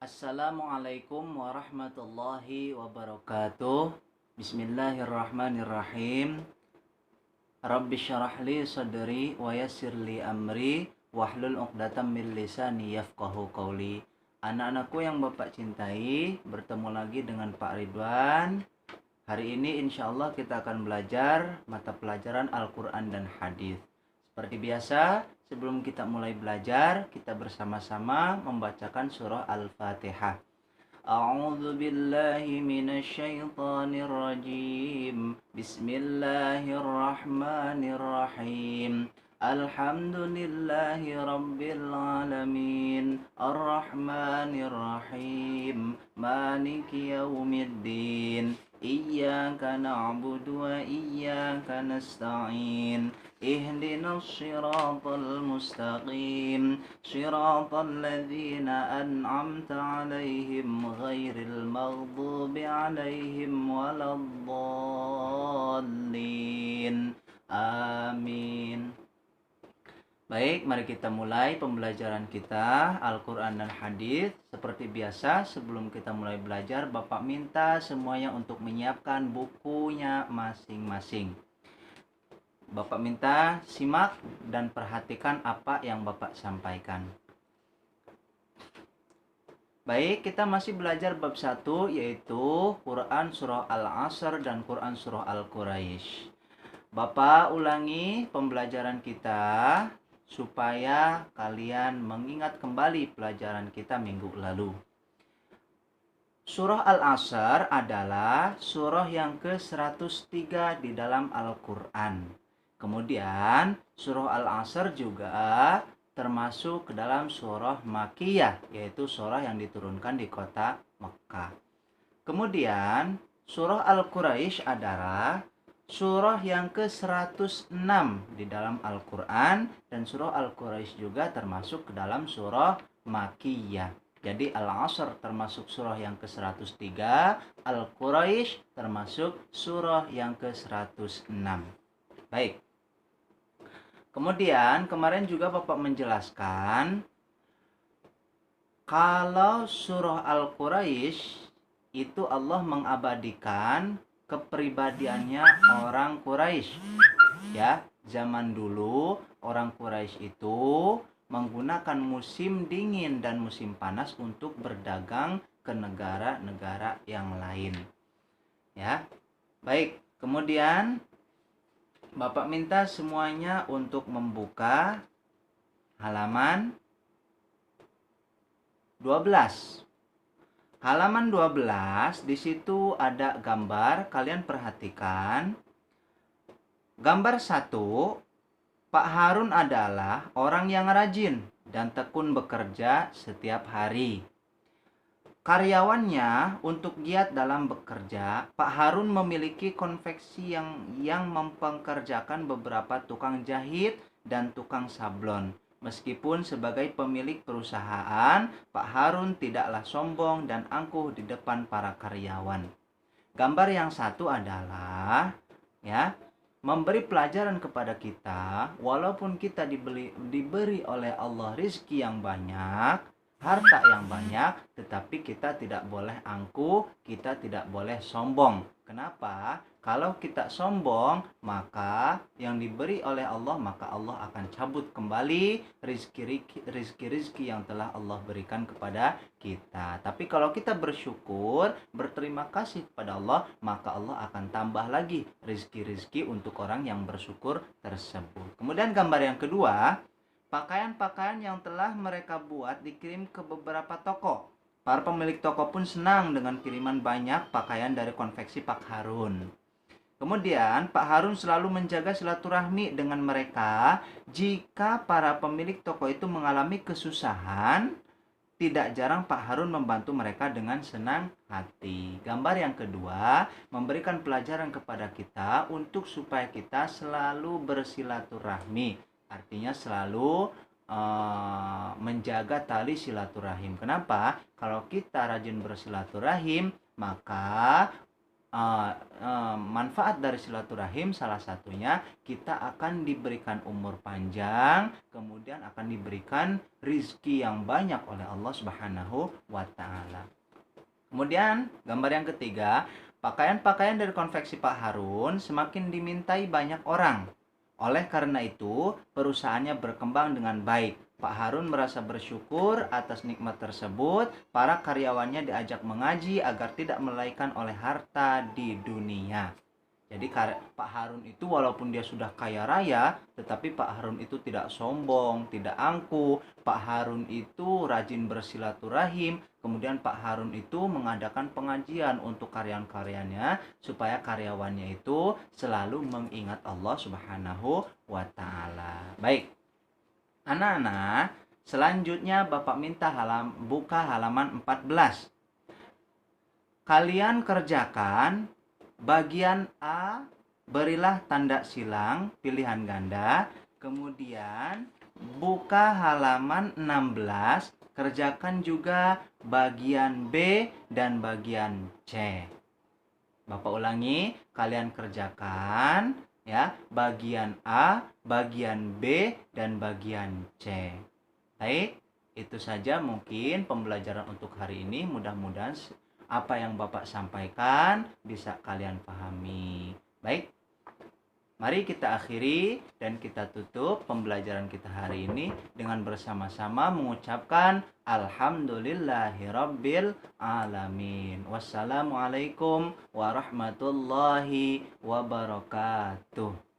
Assalamualaikum warahmatullahi wabarakatuh. Bismillahirrahmanirrahim. Rabbi syarah li sadri wa yassir li amri wahlul 'uqdatam min lisani yafqahu qawli. Anak-anakku yang Bapak cintai, bertemu lagi dengan Pak Ridwan. Hari ini insya Allah kita akan belajar mata pelajaran Al-Quran dan Hadis. Seperti biasa, sebelum kita mulai belajar, kita bersama-sama membacakan surah Al-Fatihah. A'udzu billahi minasy syaithanir rajim. Bismillahirrahmanirrahim. Alhamdulillahi rabbil alamin. Arrahmanirrahim. Maliki yaumiddin. Iyyaka na'budu wa iyyaka nasta'in. Ihdinas siratal mustaqim. Siratal ladzina an'amta 'alaihim ghairil maghdubi 'alaihim waladdallin. Amin. Baik, mari kita mulai pembelajaran kita Al-Quran dan Hadis. Seperti biasa, sebelum kita mulai belajar, Bapak minta semuanya untuk menyiapkan bukunya masing-masing. Bapak minta simak dan perhatikan apa yang Bapak sampaikan. Baik, kita masih belajar bab 1, yaitu Quran Surah Al-Asr dan Quran Surah Al-Quraisy. Bapak ulangi pembelajaran kita supaya kalian mengingat kembali pelajaran kita minggu lalu. Surah Al-Asr adalah surah yang ke-103 di dalam Al-Quran. Kemudian surah Al-Asr juga termasuk ke dalam surah Makkiyah, yaitu surah yang diturunkan di kota Mekkah. Kemudian surah Al-Quraisy adalah surah yang ke-106 di dalam Al-Quran, dan surah Al-Quraisy juga termasuk ke dalam surah Makkiyah. Jadi Al-Asr termasuk surah yang ke-103, Al-Quraisy termasuk surah yang ke-106. Baik. Kemudian kemarin juga Bapak menjelaskan kalau surah Al-Quraisy itu Allah mengabadikan kepribadiannya orang Quraisy. Ya, zaman dulu orang Quraisy itu menggunakan musim dingin dan musim panas untuk berdagang ke negara-negara yang lain. Ya. Baik, kemudian Bapak minta semuanya untuk membuka halaman 12. Halaman 12, di situ ada gambar, kalian perhatikan. Gambar 1, Pak Harun adalah orang yang rajin dan tekun bekerja setiap hari. Karyawannya untuk giat dalam bekerja, Pak Harun memiliki konveksi yang mempekerjakan beberapa tukang jahit dan tukang sablon. Meskipun sebagai pemilik perusahaan, Pak Harun tidaklah sombong dan angkuh di depan para karyawan. Gambar yang satu adalah memberi pelajaran kepada kita, walaupun kita diberi oleh Allah rizki yang banyak, harta yang banyak, tetapi kita tidak boleh angkuh, kita tidak boleh sombong. Kenapa? Kalau kita sombong, maka yang diberi oleh Allah, maka Allah akan cabut kembali rizki yang telah Allah berikan kepada kita. Tapi kalau kita bersyukur, berterima kasih kepada Allah, maka Allah akan tambah lagi rizki untuk orang yang bersyukur tersebut. Kemudian gambar yang kedua, pakaian-pakaian yang telah mereka buat dikirim ke beberapa toko. Para pemilik toko pun senang dengan kiriman banyak pakaian dari konveksi Pak Harun. Kemudian Pak Harun selalu menjaga silaturahmi dengan mereka. Jika para pemilik toko itu mengalami kesusahan, tidak jarang Pak Harun membantu mereka dengan senang hati. Gambar yang kedua, memberikan pelajaran kepada kita untuk supaya kita selalu bersilaturahmi. Artinya selalu menjaga tali silaturahim. Kenapa? Kalau kita rajin bersilaturahim, maka manfaat dari silaturahim salah satunya kita akan diberikan umur panjang, kemudian akan diberikan rizki yang banyak oleh Allah Subhanahu wa taala. Kemudian gambar yang ketiga, pakaian-pakaian dari konveksi Pak Harun semakin dimintai banyak orang. Oleh karena itu, perusahaannya berkembang dengan baik. Pak Harun merasa bersyukur atas nikmat tersebut. Para karyawannya diajak mengaji agar tidak melaikan oleh harta di dunia. Jadi Pak Harun itu walaupun dia sudah kaya raya, tetapi Pak Harun itu tidak sombong, tidak angkuh. Pak Harun itu rajin bersilaturahim. Kemudian Pak Harun itu mengadakan pengajian untuk karyawan-karyanya supaya karyawannya itu selalu mengingat Allah Subhanahu wa taala. Baik. Anak-anak, selanjutnya Bapak minta buka halaman 14. Kalian kerjakan bagian A, berilah tanda silang pilihan ganda. Kemudian buka halaman 16, kerjakan juga bagian B dan bagian C. Bapak ulangi, kalian kerjakan ya bagian A, bagian B dan bagian C. Baik, itu saja mungkin pembelajaran untuk hari ini. Mudah-mudahan apa yang Bapak sampaikan bisa kalian pahami. Baik, mari kita akhiri dan kita tutup pembelajaran kita hari ini dengan bersama-sama mengucapkan Alhamdulillahirabbil alamin. Wassalamualaikum warahmatullahi wabarakatuh.